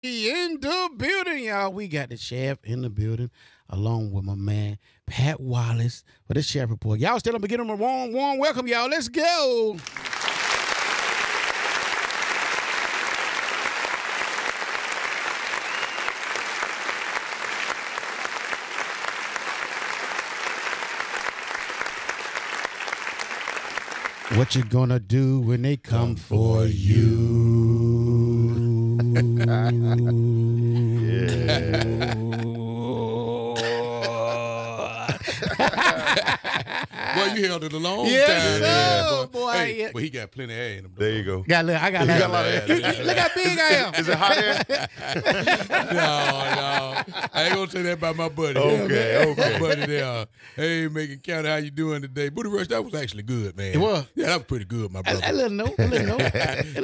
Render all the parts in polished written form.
In the building, y'all. We got the sheriff in the building, along with my man Pat Wallace for the sheriff report. Y'all stand up and give him a warm welcome, y'all. Let's go. What you gonna do when they come for you? Well, you held it a long Yes, time. sir, Boy. boy. Hey, Yeah. but he got plenty of air in him. There you go. I got You got a lot of air. Look how big I am. Is it hot air? No. I ain't gonna say that about my buddy. Okay. My buddy there. Hey, Macon County, how you doing today? Booty Rush, that was actually good, man. It was. Yeah, that was pretty good, my brother. A little note. A little note.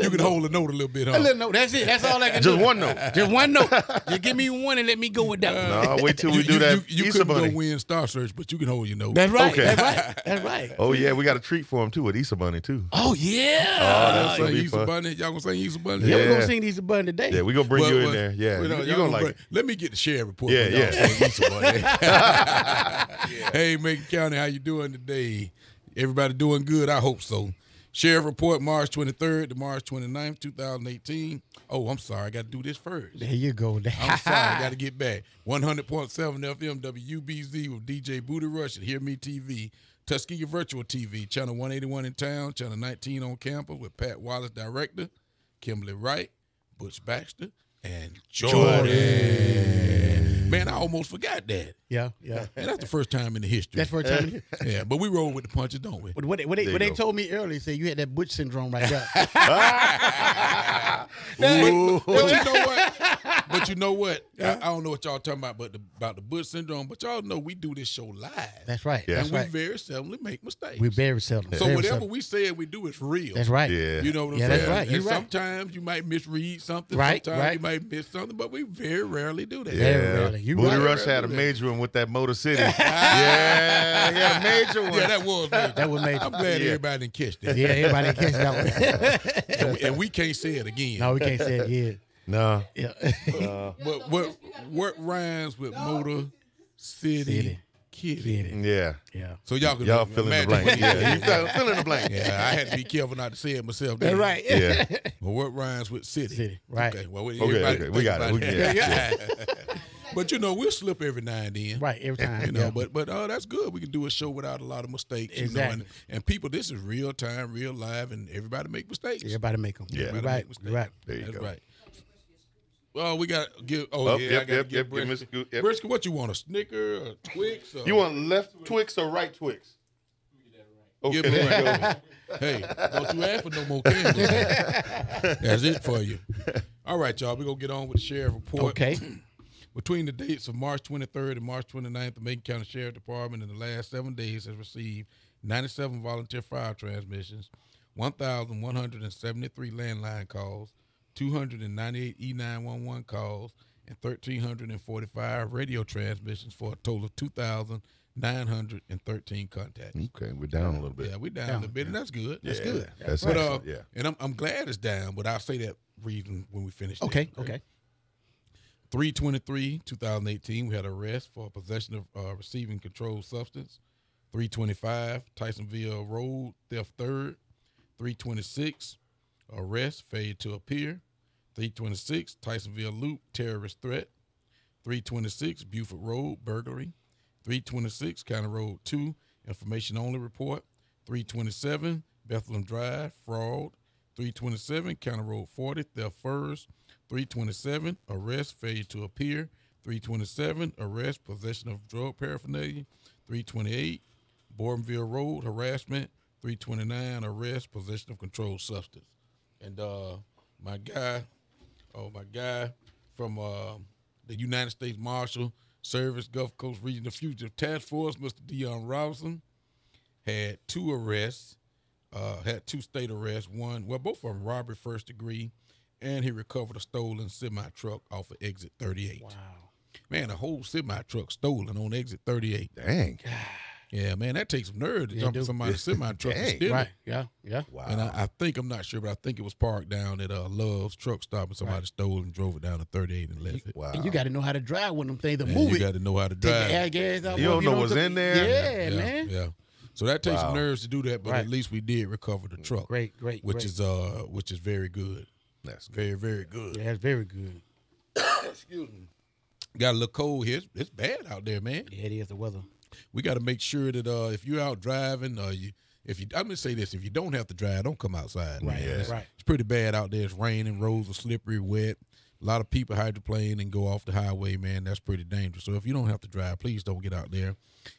You can hold the note a little bit, huh? A little note. That's it. That's all I can Just do. one note. Just one note. Just give me one and let me go with that one. No, wait till we do that You Easter couldn't Bunny. go win Star Search, but you can hold your note. That's right. Okay. That's right. That's right. Oh, yeah, we got a treat for him, too, with Easter Bunny, too. Oh, yeah. that's Sing gonna be Easter fun. Bunny. Y'all gonna sing Easter Bunny? Yeah, we're Yeah. going to sing these abundant today. Yeah, we going to bring you in there. Yeah, Well, you're y'all going to like bring- it. Let me get the sheriff report. Yeah, from y'all yeah. sing Easter Bunny. Hey, Macon County, how you doing today? Everybody doing good? I hope so. Sheriff report March 23rd to March 29th, 2018. Oh, I'm sorry. I got to do this first. There you go. I'm sorry. I got to get back. 100.7 FM WBZ with DJ Booty Rush and Hear Me TV. Tuskegee Virtual TV, Channel 181 in town, Channel 19 on campus with Pat Wallace, director, Kimberly Wright, Butch Baxter, and Jordan. Man, I almost forgot that. Yeah. And that's the first time in the history. That's first time. Yeah, but we roll with the punches, don't we? But what you they go. told me earlier, say you had that Butch syndrome right there. But you know what? I don't know what y'all talking about, but about the Bush syndrome. But y'all know we do this show live. That's right. Yeah. That's and right. we very seldomly make mistakes. We very seldom. so very whatever seldom. we say we do is real. That's right. Yeah. You know what I'm Yeah, saying? that's right. You're And right. sometimes you might misread something. Right, Sometimes right. you might miss something, but we very rarely do that. Very rarely. You Booty right. Rush had a major one with that Motor City. Yeah, he had a major one. Yeah, that was major. That was major. I'm glad Yeah. everybody didn't catch that. Yeah, everybody catch that one. And we can't say it again. No, we can't say it yet. No. Yeah. But what rhymes with Motor City Kitty? Yeah. Yeah. So y'all can Y'all fill in the imagine blank. what he Yeah, said. you fill in the blank. Yeah, I had to be careful not to say it myself. That's didn't I? right. Yeah. Well, what rhymes with city? City, right. Okay, well, Okay, everybody we got it. think We about get it. But you know, we'll slip every now and then. Right, every time. You know, yeah. but that's good. We can do a show without a lot of mistakes. Exactly. You know, and people, this is real time, real live, and everybody make mistakes. Everybody make them. Yeah. You're Everybody right. make mistakes. You're right. There you That's go. right. Well, we got to give. Oh, Oh, yeah, yep, I got to yep, give yep. Brisket. Give me a scoop, yep. Brisket, what you want? A Snicker, a Twix? Or You want left Twix or right Twix? Okay, Give me there you right. go. Hey, don't you ask for no more candy. That's it for you. All right, y'all. We're going to get on with the sheriff report. Okay. Between the dates of March 23rd and March 29th, the Macon County Sheriff Department in the last 7 days has received 97 volunteer fire transmissions, 1,173 landline calls, 298 E911 calls, and 1,345 radio transmissions for a total of 2,913 contacts. Okay, we're down a little bit. Yeah, we're down a little bit, and that's good. That's Yeah, good. That's But excellent, yeah. and I'm glad it's down, but I'll say that reason when we finish. this, Okay. Okay. 3/23/2018, we had arrest for possession of receiving controlled substance. 3/25, Tysonville Road, theft third. 3/26, arrest, failure to appear. 3/26, Tysonville Loop, terrorist threat. 3/26, Buford Road, burglary. 3/26, County Road 2, information only report. 3/27, Bethlehem Drive, fraud. 3/27, County Road 40, theft first. 3/27, arrest, failure to appear. 3/27, arrest, possession of drug paraphernalia. 3/28, Bourneville Road, harassment. 3/29, arrest, possession of controlled substance. And my guy from the United States Marshal Service, Gulf Coast Regional Fugitive Task Force, Mr. Dion Robinson, had 2 arrests, had 2 state arrests. Both of them robbery first degree, and he recovered a stolen semi-truck off of exit 38. Wow. Man, a whole semi-truck stolen on exit 38. Dang. Yeah, man, that takes some nerve to Yeah, jump in do. somebody's semi truck and Dang. steal it. Right. Yeah. Yeah. Wow. And I think, I'm not sure, but I think it was parked down at Love's truck stop, and somebody Right. stole it and drove it down to 38 and left it. Wow. And you got to know how to drive with them things to Man, move you it. got to know how to Take the drive. air gas out. You don't know what's took- in there? Yeah, man. Yeah. So that takes some Wow. nerves to do that, but Right. at least we did recover the truck, Great. which is very good. That's good. Very, very good. Yeah, it's very good. Excuse me. Got a little cold here. It's bad out there, man. Yeah, it is the weather. We got to make sure that if you're out driving, I'm gonna say this: if you don't have to drive, don't come outside. Right. man. That's right. It's pretty bad out there. It's raining, roads are slippery, wet. A lot of people hydroplane and go off the highway, man. That's pretty dangerous. So if you don't have to drive, please don't get out there.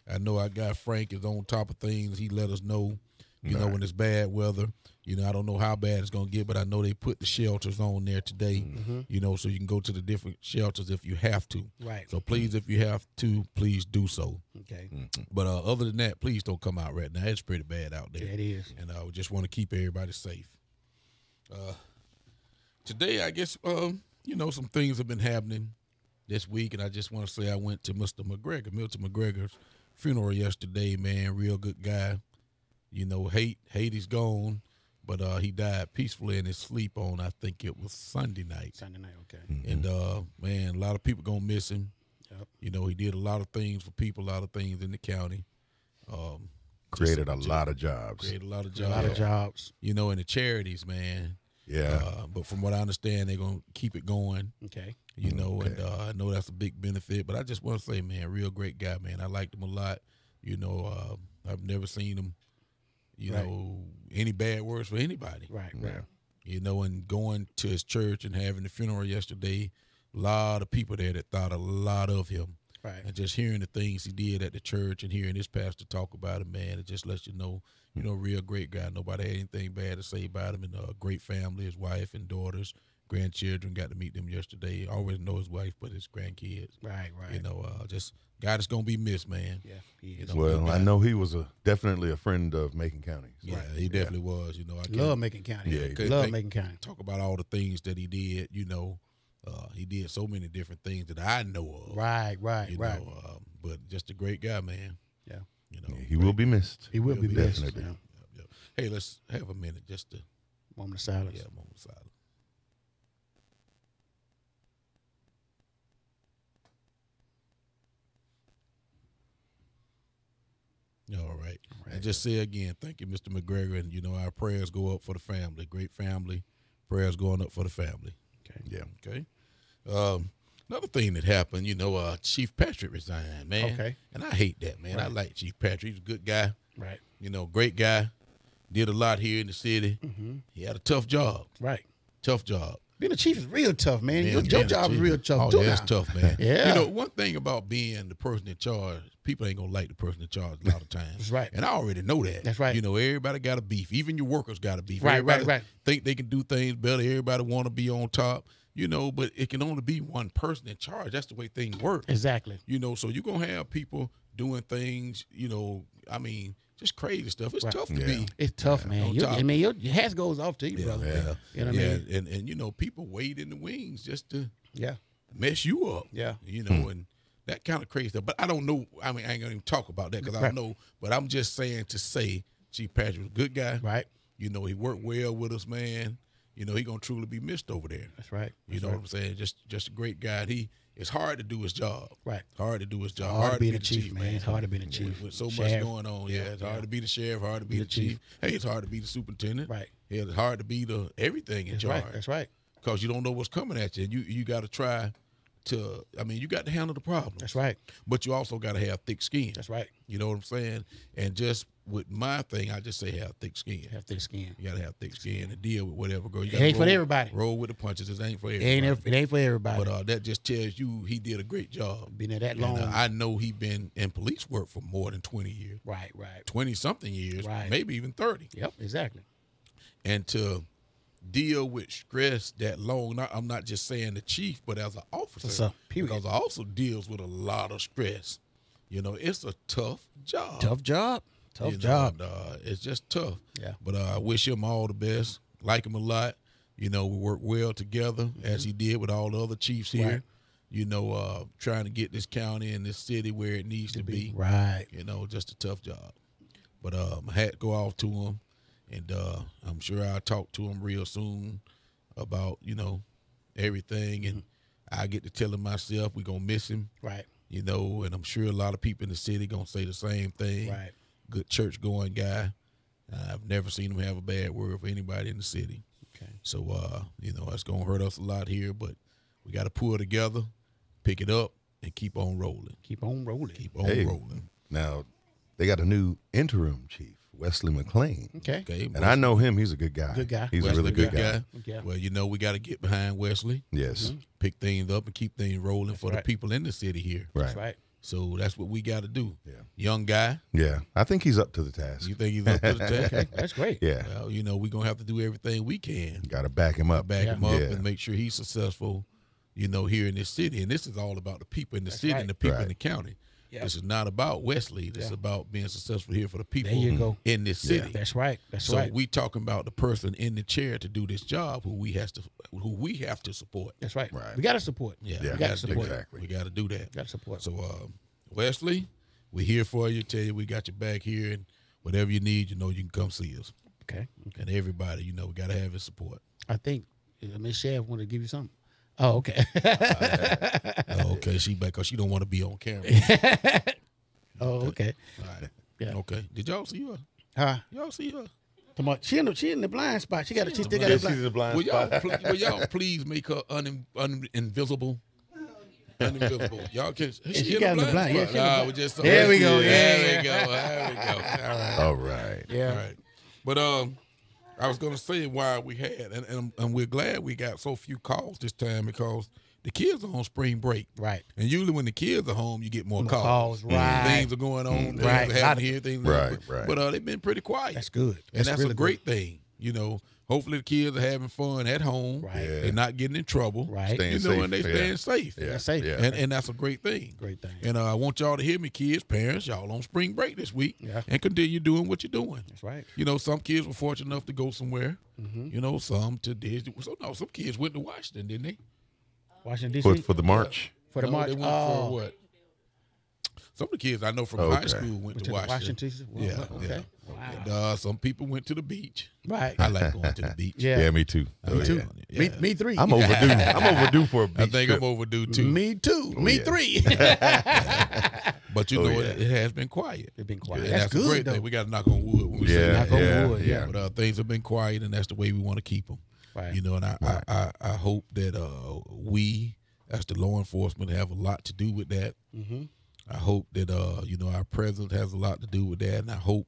I know our guy Frank is on top of things. He let us know, you know, when it's bad weather. You know, I don't know how bad it's going to get, but I know they put the shelters on there today, you know, so you can go to the different shelters if you have to. Right. So please, if you have to, please do so. Okay. But other than that, please don't come out right now. It's pretty bad out there. Yeah, it is. And we just want to keep everybody safe. Today, I guess, you know, some things have been happening this week, and I just want to say I went to Mr. McGregor, Milton McGregor's funeral yesterday, man. Real good guy. You know, Haiti's gone, but he died peacefully in his sleep on, I think it was Sunday night. Sunday night. Okay. And, man, a lot of people going to miss him. Yep. You know, he did a lot of things for people, a lot of things in the county. Created a lot of jobs. Created a lot of A jobs. lot of jobs. You know, in the charities, man. Yeah. But from what I understand, they're going to keep it going, Okay. you know, Okay. and I know that's a big benefit. But I just want to say, man, real great guy, man. I liked him a lot. You know, I've never seen him, you Right. know, any bad words for anybody. Right. Yeah. Right. You know, and going to his church and having the funeral yesterday, a lot of people there that thought a lot of him. Right. And just hearing the things he did at the church and hearing his pastor talk about him, man, it just lets you know, real great guy. Nobody had anything bad to say about him, and a great family, his wife and daughters, grandchildren, got to meet them yesterday. I always know his wife, but his grandkids. Right. Right. You know, just guy that's going to be missed, man. Yeah. He You is. know, Well, good I guy. know he was definitely a friend of Macon County. So, Yeah, he definitely was. You know, I can't Love Macon County. Yeah, he did. Love Thank- Macon County. talk about all the things that he did. You know, he did so many different things that I know of. Right. Right. You Right. know, but just a great guy, man. Yeah. You know, he will be missed. He will be missed. Definitely. Yeah. Yep. Hey, let's have a minute just to Moment of silence. moment of silence. All right. And just say again, thank you, Mr. McGregor. And, you know, our prayers go up for the family. Great family. Prayers going up for the family. Okay. Yeah. Okay. Another thing that happened, you know, Chief Patrick resigned, man. Okay. And I hate that, man. I Right. like Chief Patrick. He's a good guy. Right. You know, great guy. Did a lot here in the city. Mm-hmm. He had a tough job. Right. Tough job. Being a chief is real tough, man. Man, Your being a job is chief- real tough Oh, too. yeah, now. it's tough, man. Yeah. You know, one thing about being the person in charge, people ain't gonna like the person in charge a lot of times. That's right. And I already know that. That's right. You know, everybody got a beef. Even your workers got a beef. Right, Everybody right. think they can do things better. Everybody want to be on top. You know, but it can only be one person in charge. That's the way things work. Exactly. You know, so you're gonna have people doing things, you know, I mean, just crazy stuff. It's Right. tough to Yeah. be. It's tough, man. on You, top. I mean, your hat goes off to you, brother. Yeah. You know what I mean? And you know, people wait in the wings just to Yeah. mess you up. Yeah. You know, and that kind of crazy stuff. But I don't know. I mean, I ain't gonna even talk about that because I Right. don't know. But I'm just saying to say, Chief Patrick was a good guy. Right. You know, he worked well with us, man. You know, he gonna truly be missed over there. That's right. You know what I'm saying? Just a great guy. It's hard to do his job. Right. Hard to do his job. Hard to be the the chief, man. It's hard to be the chief. With so much Sheriff. going on, yeah. It's hard to be the sheriff. Hard to be the chief. chief. Hey, it's hard to be the superintendent. Right. Yeah, it's hard to be the everything in That's charge. right. That's right. Because you don't know what's coming at you. And you got to try to, I mean, you got to handle the problem. That's right. But you also got to have thick skin. That's right. You know what I'm saying? And just with my thing, I just say have thick skin. Have thick skin. You got to have thick skin and deal with whatever, girl. You It gotta ain't for roll- everybody. Roll with the punches. It ain't for It everybody. ain't for everybody. But that just tells you he did a great job. Been there that And, long. I know he been in police work for more than 20 years. Right. Right. 20-something years, Right. maybe even 30. Yep. Exactly. And to deal with stress that long, I'm not just saying the chief, but as an officer, It's a period. because I also deals with a lot of stress. You know, it's a tough job. Tough job. Tough You know, job. and, it's just tough. Yeah. But I wish him all the best. Like him a lot. You know, we work well together as he did with all the other chiefs here. Mm-hmm. Right. trying to get this county and this city where it needs to be. Right. Just a tough job. But I had to go off to him, and I'm sure I'll talk to him real soon about, everything. And I get to tell him myself we're going to miss him. Right. And I'm sure a lot of people in the city going to say the same thing. Right. Good church-going guy. I've never seen him have a bad word for anybody in the city. Okay. So, it's going to hurt us a lot here, but we got to pull together, pick it up, and keep on rolling. Keep on rolling. Keep on rolling. Now, they got a new interim chief, Wesley McLean. Okay. And I know him. He's a good guy. Good guy. He's Wesley, a really good guy. Yeah. Well, we got to get behind Wesley. Yes. Pick things up and keep things rolling for the right. people in the city here. Right. That's right. So that's what we got to do. Yeah. Young guy. Yeah. I think he's up to the task. You think he's up to the task? Okay. That's great. Yeah. Well, we're going to have to do everything we can. Got to back him up. Back him up Yeah. and make sure he's successful, here in this city. And this is all about the people in the city right. and the people in Right. the county. Yeah. This is not about Wesley. This is about being successful here for the people There you go. in this city. That's right. That's So right. we talking about the person in the chair to do this job who we have to support. That's right. Right. We got to support. Yeah, Yeah, We got to support. exactly. We got to do that. Got to support. So, Wesley, we're here for you. Tell you we got your back here, and whatever you need, you can come see us. Okay. And everybody, we got to have his support. I think Miss Chef wanted to give you something. Oh, okay. Okay, she back because she don't want to be on camera. Oh, okay. All right. Yeah. Okay. Did y'all see her? Huh? Y'all see her? Come on. She in the blind spot. She still got Yeah, a she's blind. a blind Will spot. y'all please make her invisible? Uninvisible. Y'all can. she got in the blind. Yeah, she in the blind. we just. There we go. There we go. There we go. All right. All right. Yeah. All right. But I was gonna say why we had, and we're glad we got so few calls this time because the kids are on spring break. Right. And usually when the kids are home, you get more calls, right. Things are going on. Things Right. are happening here. Things Right, but, right. But they've been pretty quiet. That's good. And that's really a great thing. Hopefully the kids are having fun at home. Right. Yeah. They're not getting in trouble. Right. Staying And safe. they staying safe. Yeah. That's safe. Yeah. And that's a great thing. Great thing. And I want y'all to hear me, kids, parents, y'all on spring break this week. Yeah. And continue doing what you're doing. That's right. Some kids were fortunate enough to go somewhere. Mm-hmm. Some to Disney. Some kids went to Washington, didn't they? Washington D.C. For the march. For the No, march. They went for what? Some of the kids I know from high Okay. school went to Washington. Well, Yeah, okay. yeah. Wow. And, some people went to the beach. Right. I like going to the beach. Yeah. Yeah, me too. Me Oh, too. yeah. Yeah. Me three. I'm overdue. I'm overdue for a beach I think trip. I'm overdue too. Me too. Me yeah. three. But Oh, yeah. it has been quiet. It's been quiet. And That's a good, great though. thing. We got to knock on wood when we say Yeah, that. Knock on yeah, wood, yeah. But things have been quiet, and that's the way we want to keep them. Right. And I hope that we, as the law enforcement, have a lot to do with that. Mm-hmm. I hope that our president has a lot to do with that, and I hope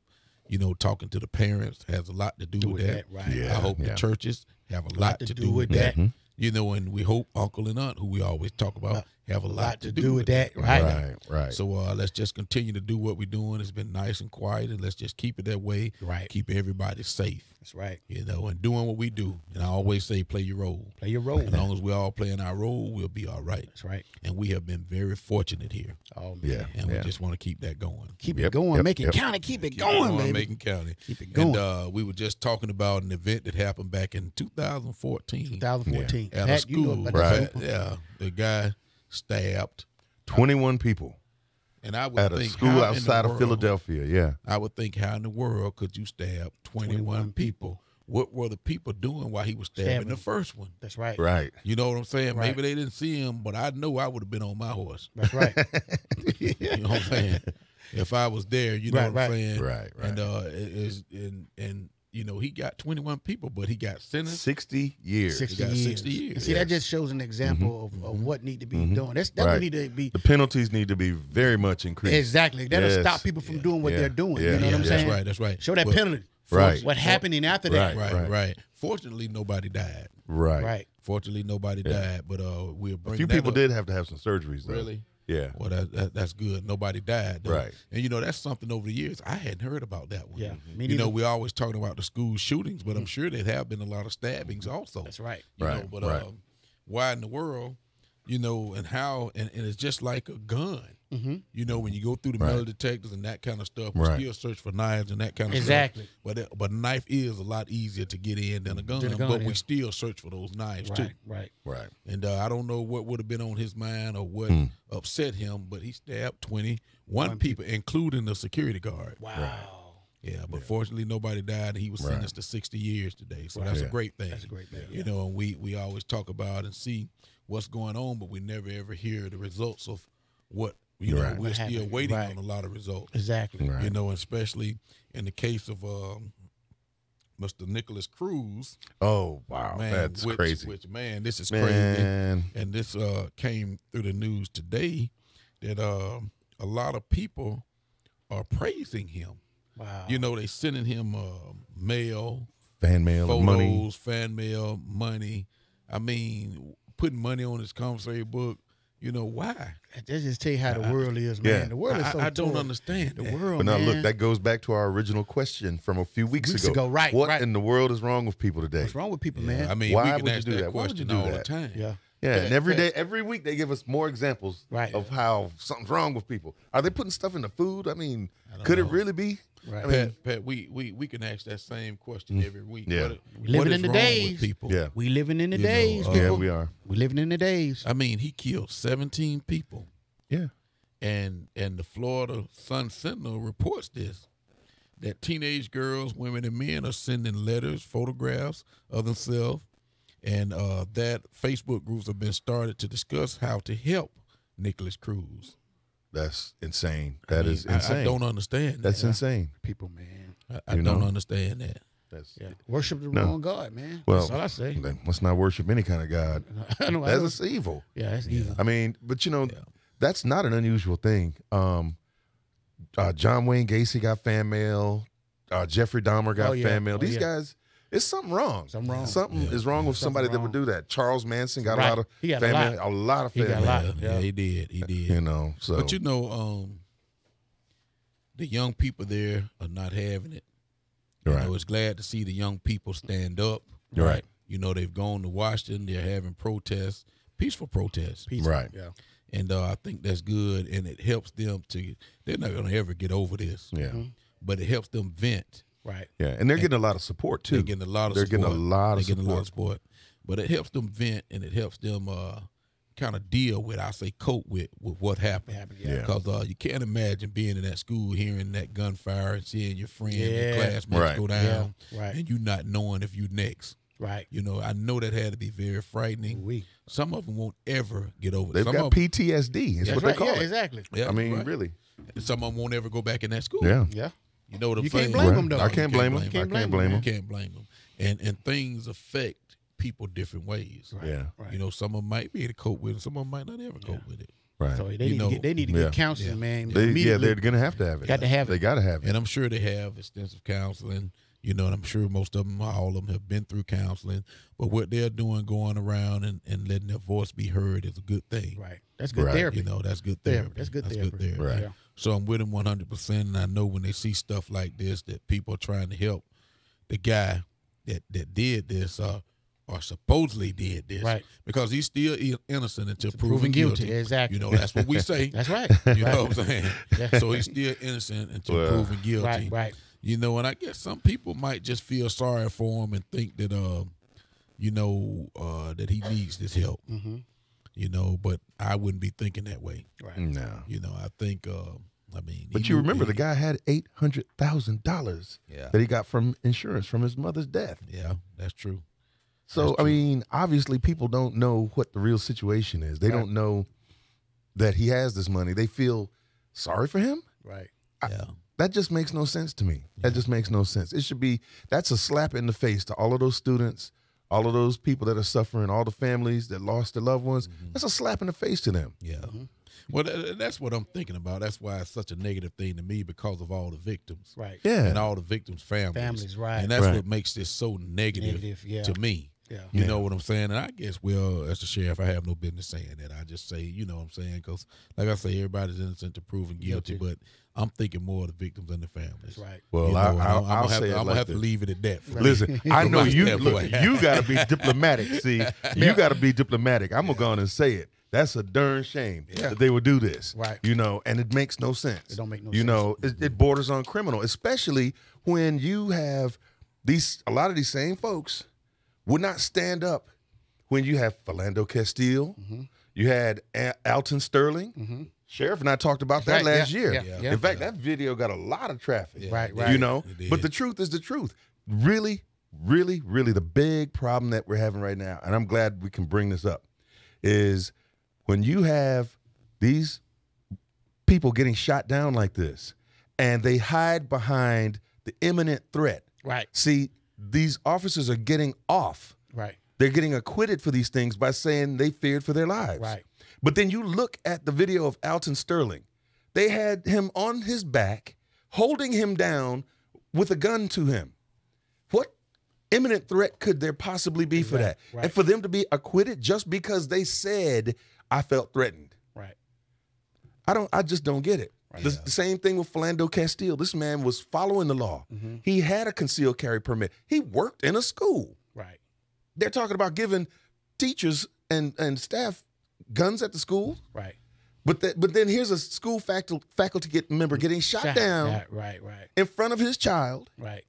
talking to the parents has a lot to do with that. Right. Yeah. I hope the churches have a lot to do with that. that. And we hope uncle and aunt, who we always talk about, have a lot to do with that. Right. Right. So let's just continue to do what we're doing. It's been nice and quiet, and let's just keep it that way. Right. Keep everybody safe. That's right. And doing what we do. And I always say, play your role. Play your role. As long as we're all playing our role, we'll be all right. That's right. And we have been very fortunate here. Oh, man. Yeah. And we just want to keep that going. Keep it Yep, going. yep, Make it yep. count. Keep it Keep going, it baby. Macon County. Keep it going. And we were just talking about an event that happened back in 2014. 2014. At a Pat, you know school. about Right. that. Yeah. The guy stabbed. 21 people And I would at a think school how in the outside of world- Philadelphia. Yeah. I would think, how in the world could you stab 21 people? What were the people doing while he was stabbing Stabbing. the first one? That's right. Right. You know what I'm saying? Right. Maybe they didn't see him, but I know I would have been on my horse. That's right. You know what I'm saying? If I was there, you know Right, what I'm right. saying? Right. Right. And he got 21 people, but he got sentenced. 60 years. 60 got years. 60 years. And see, that Yes. just shows an example of what need to be done. That Right. would need to be The penalties need to be very much increased. exactly. That'll Yes. stop people from doing what Yeah. they're doing. Yeah. You know what I'm Yeah. saying? That's right. Show that But- penalty. Right. What happening after that? Right. Fortunately, nobody died. Right. Right. Fortunately, nobody died. But we're bringing A few that people up. did have to have some surgeries, though. Really? Yeah. Well, that's good. Nobody died, though. Right. And that's something over the years I hadn't heard about that one. Yeah. Me You neither. know, we always talking about the school shootings, but I'm sure there have been a lot of stabbings also. That's right. You Right, know, but right. why in the world? you know, and how, and it's just like a gun. Mm-hmm. You know, when you go through the Right. metal detectors and that kind of stuff, we Right. still search for knives and that kind of Exactly. stuff. But a knife is a lot easier to get in than a gun, but we still search for those knives too. Right. Right. And I don't know what would have been on his mind or what upset him, but he stabbed 21 people, including the security guard. Wow. Yeah, but fortunately nobody died, and he was sentenced to 60 years today. So that's a great thing. That's a great thing. You know, and we always talk about and see what's going on, but we never ever hear the results of what, you know, we're What still happened. waiting Right. on a lot of results. Exactly. Right. You know, especially in the case of Mr. Nicholas Cruz. Oh wow, Man, that's crazy. Which, man, this is crazy. Man, And this came through the news today that a lot of people are praising him. Wow. You know, they sending him mail, fan mail, photos, money. fan mail, money. I mean, putting money on his conversation book. You know, why? That just tell you how the world is, man. Yeah. The world is so I don't torn. understand The that. world, But now man. look, that goes back to our original question from a few weeks ago. Right, What right. in the world is wrong with people today? What's wrong with people, Yeah, man? I mean, Why we can would you ask do that that? Why would question you do all the that? time. Yeah. Yeah, and every Yeah. day, every week they give us more examples Right. of how something's wrong with people. Are they putting stuff in the food? I mean, don't could know. it really be? Right. I mean, Pat, we can ask that same question every week. Yeah. We living what is in the wrong days. with people? yeah, We living in the You know, days, yeah, yeah, people. we are. We living in the days. I mean, he killed 17 people. Yeah, And the Florida Sun Sentinel reports this, that teenage girls, women, and men are sending letters, photographs of themselves, and that Facebook groups have been started to discuss how to help Nicholas Cruz. that's insane. That is I insane. I don't understand That's that. insane. People, man. I You don't know? understand that. That's Yeah. Worship the No. wrong God, man. Well, That's all I say. then let's not worship any kind of God. I know. I know. That's evil. Yeah, that's evil. I mean, but you know, Yeah. that's not an unusual thing. John Wayne Gacy got fan mail. Jeffrey Dahmer got Oh, yeah. fan mail. Oh, These yeah. guys, it's something wrong. Something wrong. Something is wrong with somebody that would do that. Charles Manson got Right. a lot of He got a fan lot. mail. A lot of He fan got a mail. lot. Yeah, he did. He did. You know, so But you know, the young people there are not having it. You Right. know, it's glad to see the young people stand up. Right. You know, they've gone to Washington. They're having protests, peaceful protests. Peaceful. Right. Yeah. And I think that's good, and it helps them they're not going to ever get over this, yeah, but it helps them vent. Right. yeah, and they're getting a lot of support too. They're getting a lot of They're support. getting a lot of They're getting a lot of support. support. But it helps them vent, and it helps them kind of deal with, I say, cope with what happened. Yeah. Because you can't imagine being in that school, hearing that gunfire and seeing your friend Yeah. and classmates Right. go down, Yeah. Right. and you not knowing if you next. Right. You know, I know that had to be very frightening. We. Some of them won't ever get over it. They've Some got of them, PTSD. Is That's what right. they call Yeah, it. exactly. yeah, I mean, right. really. Some of them won't ever go back in that school. Yeah. Yeah. You know what I'm You saying? can't blame Right. them, though. I can't blame them. You can't I can't blame blame You them. can't blame them. And things affect people different ways. Right. Yeah. Right. You know, some of them might be able to cope with it. Some of them might not ever cope with it. Right. So they You need know, to get. They need to yeah. get counseling, Yeah. man. yeah, immediately. they're gonna have to have it. Got to have it. They got to have it. And I'm sure they have extensive counseling. You know, and I'm sure most of them, all of them, have been through counseling. But what they're doing, going around and letting their voice be heard, is a good thing. Right. That's good Right. therapy. You know, that's good Therapy. therapy. That's good Good therapy. therapy. Right. Yeah. So I'm with them 100%. And I know when they see stuff like this, that people are trying to help the guy that did this or supposedly did this. Right. Because he's still innocent until Proven proven guilty. Exactly. You know, that's what we say. That's right. You know what I'm saying? Yeah. So he's still innocent until Well, proven guilty. Right. Right. You know, and I guess some people might just feel sorry for him and think that, that he needs this help. Mm-hmm. You know, but I wouldn't be thinking that way. Right. No. You know, I think, But he you knew- remember the guy had $800,000 Yeah. that he got from insurance from his mother's death. Yeah, that's true. So That's I true. mean, obviously, people don't know what the real situation is. They Right. don't know that he has this money. They feel sorry for him. Right. Yeah. That just makes no sense to me. That just makes no sense. It should be, that's a slap in the face to all of those students, all of those people that are suffering, all the families that lost their loved ones. That's a slap in the face to them. Yeah. Well, that's what I'm thinking about. That's why it's such a negative thing to me, because of all the victims. Right. Yeah. And all the victims' families. Families, right. And that's Right. what makes this so negative Negative, yeah. to me. Yeah. You Yeah. know what I'm saying? And I guess, well, as the sheriff, I have no business saying that. I just say, you know what I'm saying? Because, like I say, everybody's innocent to proven guilty, but I'm thinking more of the victims and the families. That's right. Well, You know, and I'll gonna say it I'm like gonna have this. to leave it at that. for Listen, me. I From know my you. standpoint. Look, you got to be diplomatic. See, you got to be diplomatic. I'm gonna go on and say it. That's a darn shame Yeah. that they would do this. Right. You know, and it makes no sense. It don't make no You sense. know, it borders on criminal, especially when you have a lot of these same folks would not stand up when you have Philando Castile, you had Alton Sterling. Sheriff and I talked about that Right, last yeah, year. yeah. In fact, that video got a lot of traffic. Yeah, Right, it right. did. You know, It did. but the truth is the truth. Really, really, really, the big problem that we're having right now, and I'm glad we can bring this up, is when you have these people getting shot down like this, and they hide behind the imminent threat. Right. See, these officers are getting off. Right. They're getting acquitted for these things by saying they feared for their lives. Right. But then you look at the video of Alton Sterling. They had him on his back, holding him down with a gun to him. What imminent threat could there possibly be for that? Right. And for them to be acquitted just because they said, I felt threatened. Right. I just don't get it. Right. The same thing with Philando Castile. This man was following the law. He had a concealed carry permit. He worked in a school. Right. They're talking about giving teachers and staff guns at the school. Right. But then here's a school faculty member getting shot down Right. in front of his child Right.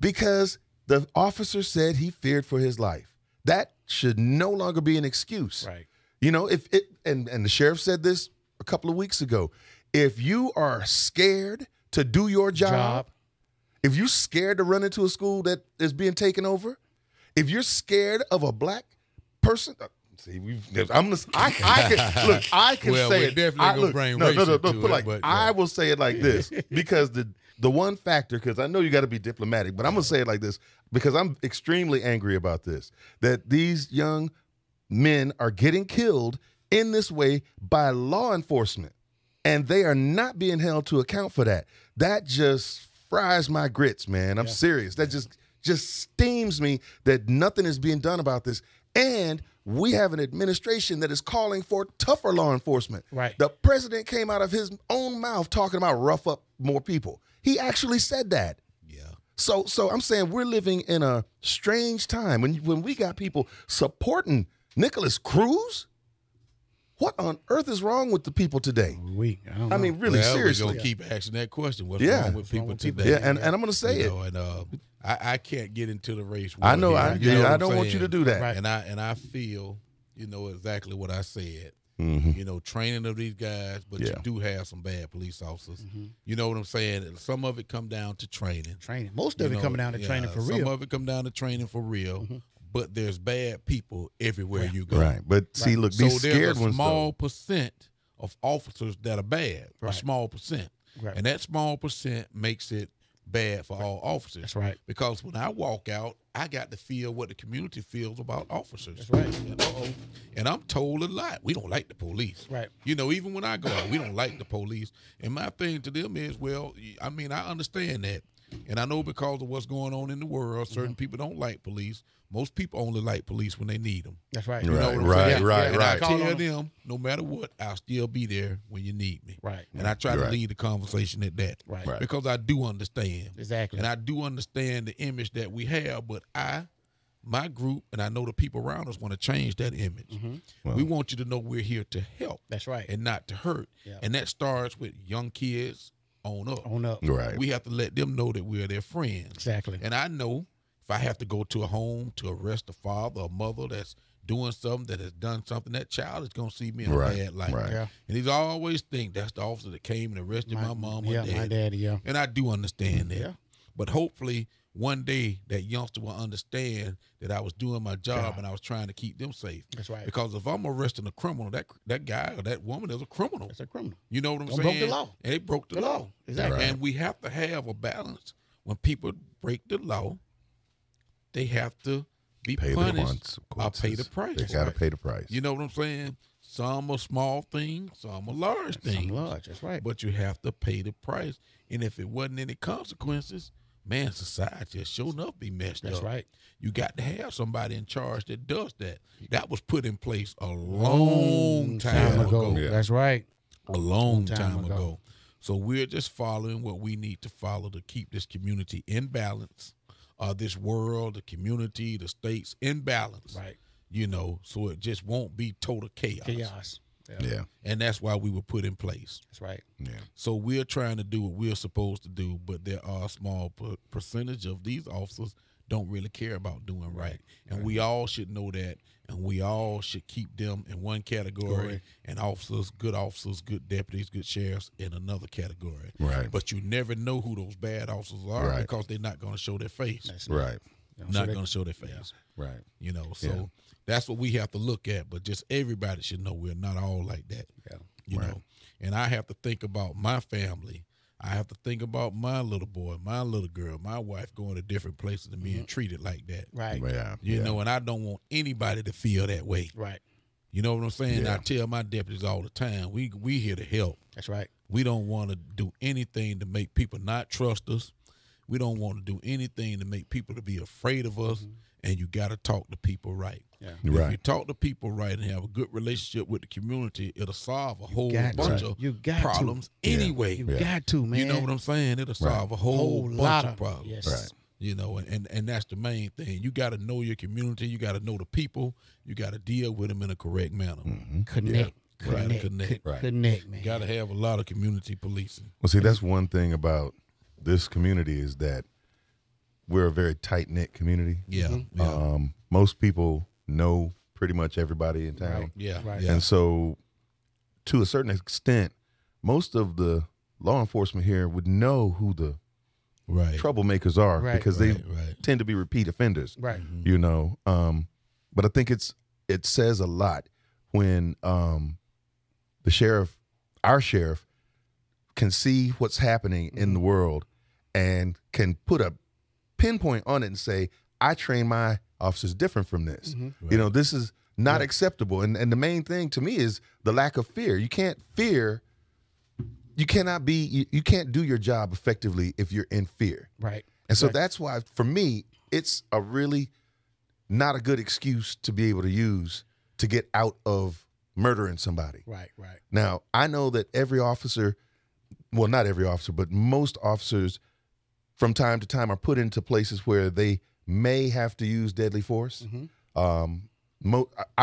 because the officer said he feared for his life. That should no longer be an excuse. Right. You know, if it and the sheriff said this a couple of weeks ago. If you are scared to do your job, if you're scared to run into a school that is being taken over, if you're scared of a black person, see, I can Well, say we're it. definitely gonna bring no, race into but it, like but, I will say it like this because the one factor, because I know you got to be diplomatic, but I'm gonna say it like this because I'm extremely angry about this, that these young men are getting killed in this way by law enforcement, and they are not being held to account for that. That just fries my grits, man. I'm serious. That just steams me that nothing is being done about this. And we have an administration that is calling for tougher law enforcement. Right. The president came out of his own mouth talking about rough up more people. He actually said that. Yeah. So I'm saying we're living in a strange time when we got people supporting Nicholas Cruz. What on earth is wrong with the people today? I don't know. I mean, really, Well, seriously. we're gonna keep asking that question. What's Yeah. wrong with people with people? today? Yeah, and I'm going to say You it. know, and I can't get into the race. I know. war I here, you know what I'm don't want you to saying? do that. Right. And I feel, you know, exactly what I said. Mhm. You know, training of these guys, but you Yeah. do have some bad police officers. You know what I'm saying? Some of it come down to training. Training. Most of You it know, coming down to training for Some real. of it come down to training for real. But there's bad people everywhere you go. Right. But see, look, So these there's scared a ones, small though. percent of officers that are bad. Right. A small percent. Right. And that small percent makes it bad for all officers. That's right. Because when I walk out, I got to feel what the community feels about officers. That's right. And I'm told a lot. We don't like the police. Right. You know, even when I go out, we don't like the police. And my thing to them is, well, I mean, I understand that. And I know because of what's going on in the world, certain people don't like police. Most people only like police when they need them. That's right. You know what I'm Right, saying? right, And right. I Call tell on them, no matter what, I'll still be there when you need me. Right. And I try to Right. lead the conversation at that. Right. Right. Because I do understand. Exactly. And I do understand the image that we have, but my group, and I know the people around us want to change that image. We want you to know we're here to help. That's right. And not to hurt. Yeah. And that starts with young kids on up. On up. Right. We have to let them know that we're their friends. Exactly. And I know if I have to go to a home to arrest a father or mother that's doing something, that has done something, that child is going to see me in Right, a bad light. right. Yeah. And he's always think that's the officer that came and arrested my mom or Yeah, dad. my daddy, yeah. And I do understand that. Yeah. But hopefully one day that youngster will understand that I was doing my job and I was trying to keep them safe. That's right. Because if I'm arresting a criminal, that guy or that woman is a criminal. That's a criminal. You know what I'm They saying? broke the law. And they broke the law. Exactly. And we have to have a balance. When people break the law, they have to be Pay the punished or pay the consequences. price. They got to pay the price. You know what I'm saying? Some are small things, some are large things. Some large. That's right. But you have to pay the price. And if it wasn't any consequences, man, society will sure enough be messed That's up. right. You got to have somebody in charge that does that. That was put in place a long time ago. Yeah. That's right. A long time time ago. ago. So we're just following what we need to follow to keep this community in balance, this world, the community, the states in balance. Right. you know, so it just won't be total chaos. Chaos. Yeah. And that's why we were put in place. That's right. Yeah. So we're trying to do what we're supposed to do, but there are a small percentage of these officers don't really care about doing right. And we all should know that, and we all should keep them in one category, and officers, good deputies, good sheriffs in another category. Right. But you never know who those bad officers are Right. because they're not going to show their face. That's Right. Not going to show their face. Right. You know, so that's what we have to look at. But just everybody should know we're not all like that. Yeah. You know, and I have to think about my family. I have to think about my little boy, my little girl, my wife going to different places and being treated like that. Right. Yeah. You know, and I don't want anybody to feel that way. Right. You know what I'm saying? Yeah. I tell my deputies all the time, we here to help. That's right. We don't want to do anything to make people not trust us. We don't want to do anything to make people to be afraid of us. And you got to talk to people right. Yeah. If Right. you talk to people right and have a good relationship with the community, it'll solve a whole got bunch to. of You got to. problems anyway. You got to, man. You know what I'm saying? It'll solve a whole bunch lot of of problems. yes. Right. You know, and that's the main thing. You got to know your community. You got to know the people. You got to deal with them in a correct manner. Connect. Right. Connect. Right. Connect, man. Got to have a lot of community policing. Well, see, that's one thing about this community is that we're a very tight-knit community. Yeah. Yeah. Most people know pretty much everybody in town. yeah. Right. Yeah. And so, to a certain extent, most of the law enforcement here would know who the right. troublemakers are Right. because they Right. tend to be repeat offenders. Right. You know, but I think it says a lot when the sheriff, our sheriff, can see what's happening in the world and can put a pinpoint on it and say, I train my officers different from this. You know, this is not acceptable. And the main thing to me is the lack of fear. You can't fear. You cannot be, you can't do your job effectively if you're in fear. Right. And so that's why, for me, it's a really not a good excuse to be able to use to get out of murdering somebody. Right. Right. Now, I know that every officer, well, not every officer, but most officers from time to time are put into places where they may have to use deadly force. I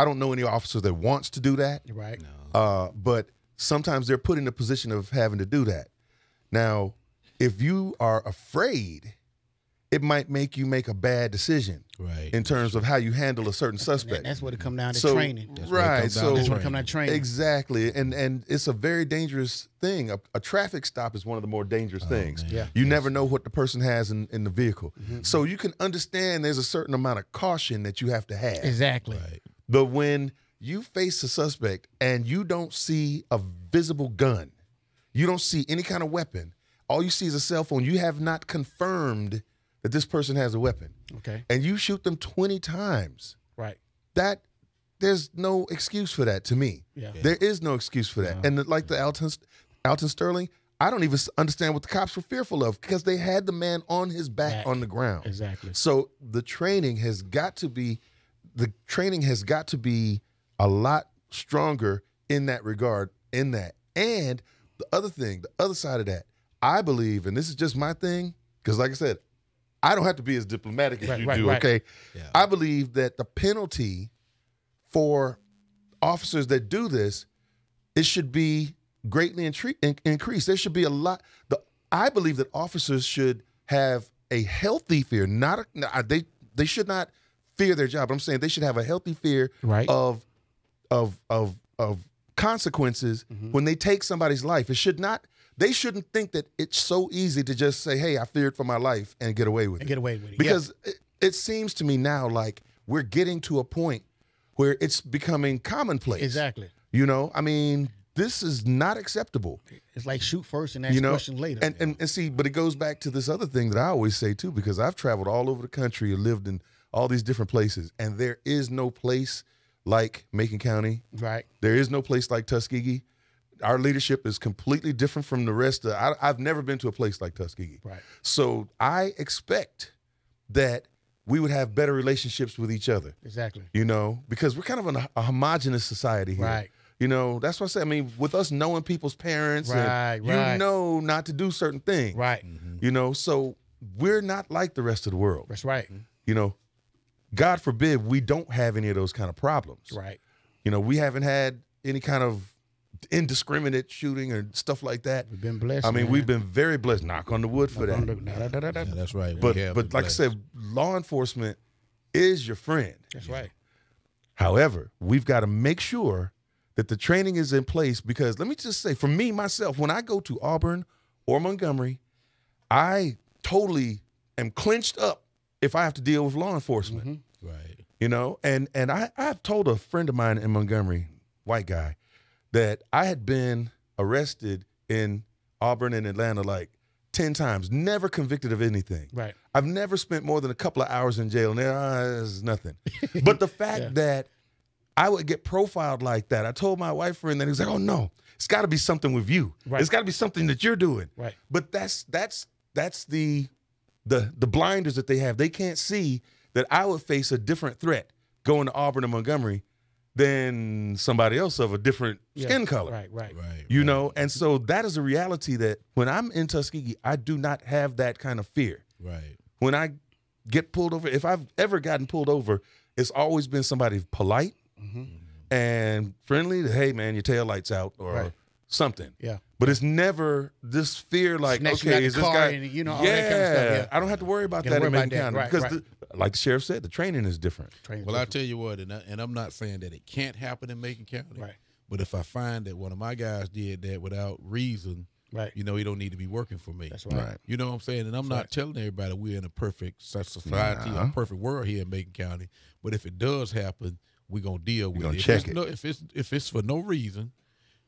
don't know any officer that wants to do that. Right. But sometimes they're put in a position of having to do that. Now, if you are afraid, it might make you make a bad decision Right. in terms of how you handle a certain suspect. That's what it come down to So, training. right. comes down So to That's what it come down to training. exactly, and it's a very dangerous thing. A traffic stop is one of the more dangerous things. man. Yeah. You never know what the person has in the vehicle, so you can understand there's a certain amount of caution that you have to have. Exactly. Right. But when you face a suspect and you don't see a visible gun, you don't see any kind of weapon, all you see is a cell phone, you have not confirmed that this person has a weapon, Okay. and you shoot them 20 times, Right. that there's no excuse for that to me. Yeah. There is no excuse for that. And like the Alton Sterling, I don't even understand what the cops were fearful of because they had the man on his back on the ground. Exactly. So the training has got to be a lot stronger in that regard, in that. And the other thing, the other side of that, I believe, and this is just my thing, because like I said, I don't have to be as diplomatic as you do, okay? Yeah. I believe that the penalty for officers that do this, it should be greatly increased. There should be a lot. I believe that officers should have a healthy fear. They should not fear their job. I'm saying they should have a healthy fear Right. of consequences when they take somebody's life. It should not. They shouldn't think that it's so easy to just say, "Hey, I feared for my life," and get away with it. And get away with it. Because it seems to me now like we're getting to a point where it's becoming commonplace. Exactly. You know, I mean, this is not acceptable. It's like shoot first and ask You know, questions later. and see, but it goes back to this other thing that I always say too, because I've traveled all over the country and lived in all these different places, and there is no place like Macon County. Right. There is no place like Tuskegee. Our leadership is completely different from the rest of. I've never been to a place like Tuskegee. Right. So I expect that we would have better relationships with each other. Exactly. You know, because we're kind of a homogenous society here. Right. You know, that's what I say. I mean, with us knowing people's parents, Right, and you right. know not to do certain things. Right. You know, so we're not like the rest of the world. That's right. You know, God forbid we don't have any of those kind of problems. Right. You know, we haven't had any kind of indiscriminate shooting or stuff like that. We've been blessed. I mean, man. we've been very blessed. Knock on the wood for that. Yeah, that's right. But We have but been like blessed. I said, law enforcement is your friend. That's right. However, we've got to make sure that the training is in place, because let me just say, for me, myself, when I go to Auburn or Montgomery, I totally am clenched up if I have to deal with law enforcement. Mm-hmm. right. You know, and I've told a friend of mine in Montgomery, white guy, that I had been arrested in Auburn and Atlanta like 10 times, never convicted of anything. Right. I've never spent more than a couple of hours in jail, and there's nothing. But the fact that I would get profiled like that, I told my white friend that. He was like, oh, no, it's got to be something with you. Right. It's got to be something that you're doing. Right. But that's the blinders that they have. They can't see that I would face a different threat going to Auburn and Montgomery than somebody else of a different skin color. Right. Right. Right. You know, and so that is a reality that when I'm in Tuskegee, I do not have that kind of fear. Right. When I get pulled over, if I've ever gotten pulled over, it's always been somebody polite and friendly. Hey, man, your tail light's out or something. Yeah. But it's never this fear like, Snatch you out okay, the is this car guy? and, you know, all that kind of stuff, yeah. I don't have to worry about Gotta that in worry Macon about that. County Right, because, like the sheriff said, the training is different. Well, I tell you what, and I'm not saying that it can't happen in Macon County. Right. But if I find that one of my guys did that without reason, Right. you know, he don't need to be working for me. That's right. You know what I'm saying? And I'm not telling everybody we're in a perfect society, a perfect world here in Macon County. But if it does happen, we're gonna deal with gonna it. check it. If it's for no reason,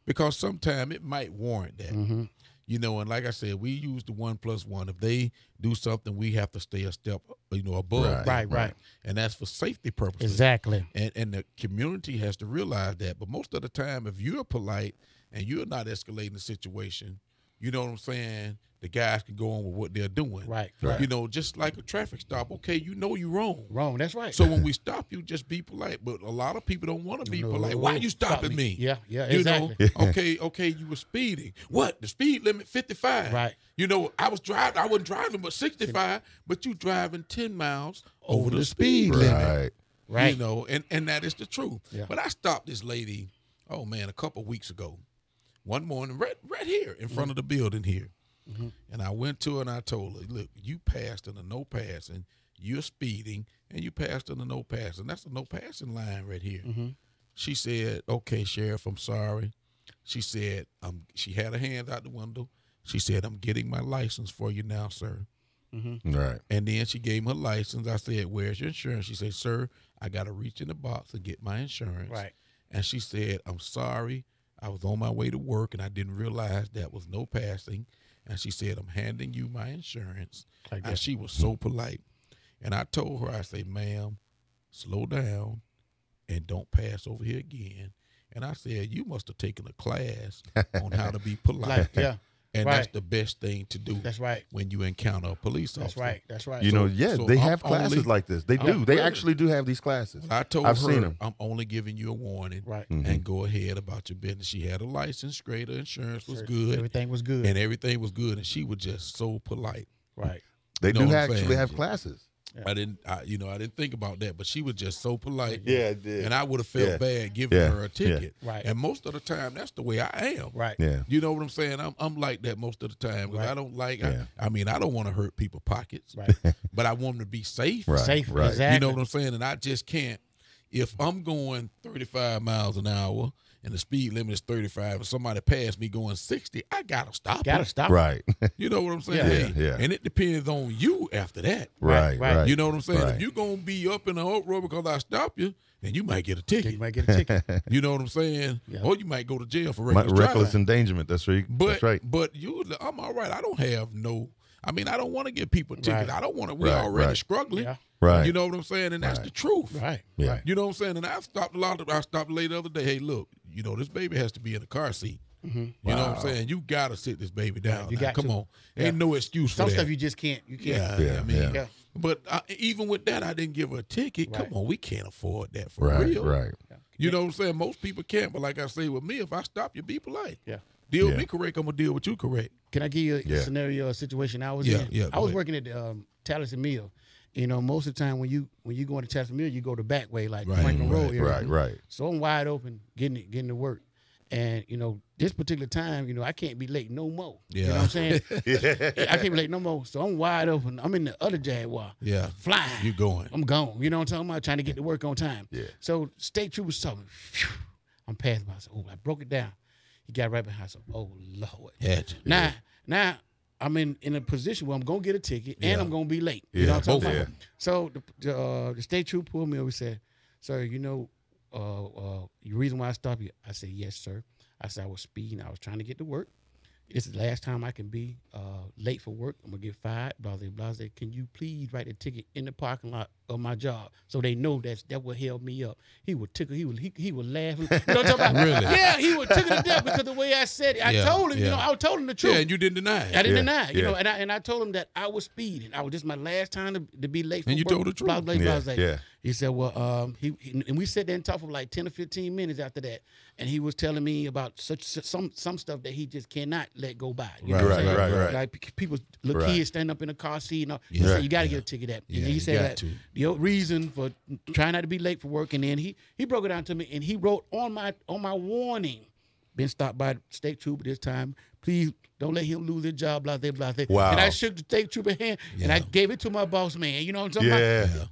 because sometimes it might warrant that. Mm-hmm. You know, and like I said, we use the 1+1. If they do something, we have to stay a step, above. Right. them. Right. And that's for safety purposes. Exactly. And the community has to realize that. But most of the time, if you're polite and you're not escalating the situation, you know what I'm saying, the guys can go on with what they're doing. Right. You know, just like a traffic stop. Okay, you know you're wrong. Wrong. That's right. So when we stop you, just be polite. But a lot of people don't want to be polite. Why you stopping me? Yeah. Yeah. You Exactly. know, okay, you were speeding. What? The speed limit 55. Right. You know, I wasn't driving but 65, but you driving 10 miles over the speed limit. Right. Right. You know, and that is the truth. Yeah. But I stopped this lady, oh man, a couple of weeks ago. One morning, right here in front of the building here. Mm-hmm. And I went to her and I told her, look, you passed in a no passing, you're speeding, and you passed in a no passing. That's a no passing line right here. Mm-hmm. She said, okay, Sheriff, I'm sorry. She said, she had her hands out the window. She said, I'm getting my license for you now, sir. Right. And then she gave me her license. I said, where's your insurance? She said, sir, I got to reach in the box and get my insurance. Right. And she said, I'm sorry. I was on my way to work and I didn't realize that was no passing. And she said, I'm handing you my insurance. Like And that. she was so polite. And I told her, I say, ma'am, slow down and don't pass over here again. And I said, you must have taken a class on how to be polite. Like, yeah. And Right. that's the best thing to do. That's right. When you encounter a police That's officer. right. That's right. You know, yeah, so they I'm have classes only- like this. They do. I'm They really- actually do have these classes. I told I've her, seen 'em. I'm only giving you a warning. Right. And go ahead about your business. She had a license, straight, her insurance was good. Everything was good. And everything was good. And she was just so polite. Right. They You know do what I'm actually saying? have classes. I didn't think about that, but she was just so polite. Yeah, it did. And I would have felt Yeah. bad giving Yeah. her a ticket. Yeah. Right. And most of the time, that's the way I am. Right. Yeah. You know what I'm saying? I'm like that most of the time because Right. I don't like. Yeah. I mean, I don't want to hurt people's pockets. Right. But I want them to be safe. Right. Safe. Right. Exactly. You know what I'm saying? And I just can't. If I'm going 35 miles an hour and the speed limit is 35 and somebody passed me going 60, I gotta stop. Gotta them. stop. Right. You know what I'm saying? Yeah. Hey, Yeah. And it depends on you after that. Right. right. Right. You know what I'm saying? Right. If you're gonna be up in the uproar because I stop you, then you might get a ticket. You might get a ticket. You know what I'm saying? Yeah. Or you might go to jail for My- reckless reckless driving. endangerment. That's right. But That's right. but I'm all right. I don't have no. I mean, I don't want to give people tickets. Right. I don't want to. We're Right, already right. struggling. Yeah. Right. You know what I'm saying? And that's Right. the truth. Right. Yeah. Right. You know what I'm saying? And I stopped I stopped late the other day. Hey, look, you know, this baby has to be in a car seat. You know what I'm saying? You got to sit this baby down. You now. got Come to. on. Ain't no excuse for Some that. stuff you just can't. You can't. yeah, Yeah, I mean, yeah. Yeah. but even with that, I didn't give her a ticket. Right. Come on, we can't afford that for Right. real. Right. You know what I'm saying? Most people can't. But like I say, with me, if I stop you, be polite. Yeah. Deal with Yeah. me correct, I'm going to deal with you correct. Can I give you a Yeah. scenario, a situation I was Yeah, in? yeah, I go was ahead. working at Taliesin Mill, you know, most of the time when you go into Chester Mill, you go the back way, like Right, Franklin Road area. Right. So I'm wide open getting to work. And, you know, this particular time, you know, I can't be late no more. You know what I'm saying? I can't be late no more. So I'm wide open. I'm in the other Jaguar. Yeah. Flying. You going. I'm gone. You know what I'm talking about? Trying to get to work on time. Yeah. So state troopers told me, phew, I'm passing by. I said, oh, I broke it down. He got right behind. I said, oh, Lord. Yeah. Now I'm in a position where I'm going to get a ticket and I'm going to be late. You Yeah, know what I'm talking both, about? So the state trooper pulled me over and said, sir, you know, the reason why I stopped you? I said, yes, sir. I said, I was speeding. I was trying to get to work. This is the last time I can be late for work. I'm going to get fired, blah, blah, blah. I said, can you please write a ticket in the parking lot of my job so they know that what held me up? He would tickle. He would laugh. You know what I'm talking about? Really? Yeah, he would tickle to death because the way I said it. I told him, you know, I told him the truth. Yeah, and you didn't deny it. I didn't deny it, you Yeah. know, and I told him that I was speeding. This is my last time to be late for And you work. told the truth. Blah, blah, blah. I was like, Yeah. He said, well, and we sat there and talked for like 10 or 15 minutes after that. And he was telling me about some stuff that he just cannot let go by. You know what I'm saying? Right. Like people, little Right. kids stand up in a car seat. And all. He Yeah. said, you got to Yeah. get a ticket at. Yeah, and he you said got that to. the reason for trying not to be late for work. And then he broke it down to me and he wrote on my warning, been stopped by the state trooper this time. Please don't let him lose his job, blah, blah, blah. Wow. And I shook the state trooper hand and I Yeah. gave it to my boss man. You know what I'm talking about? Yeah.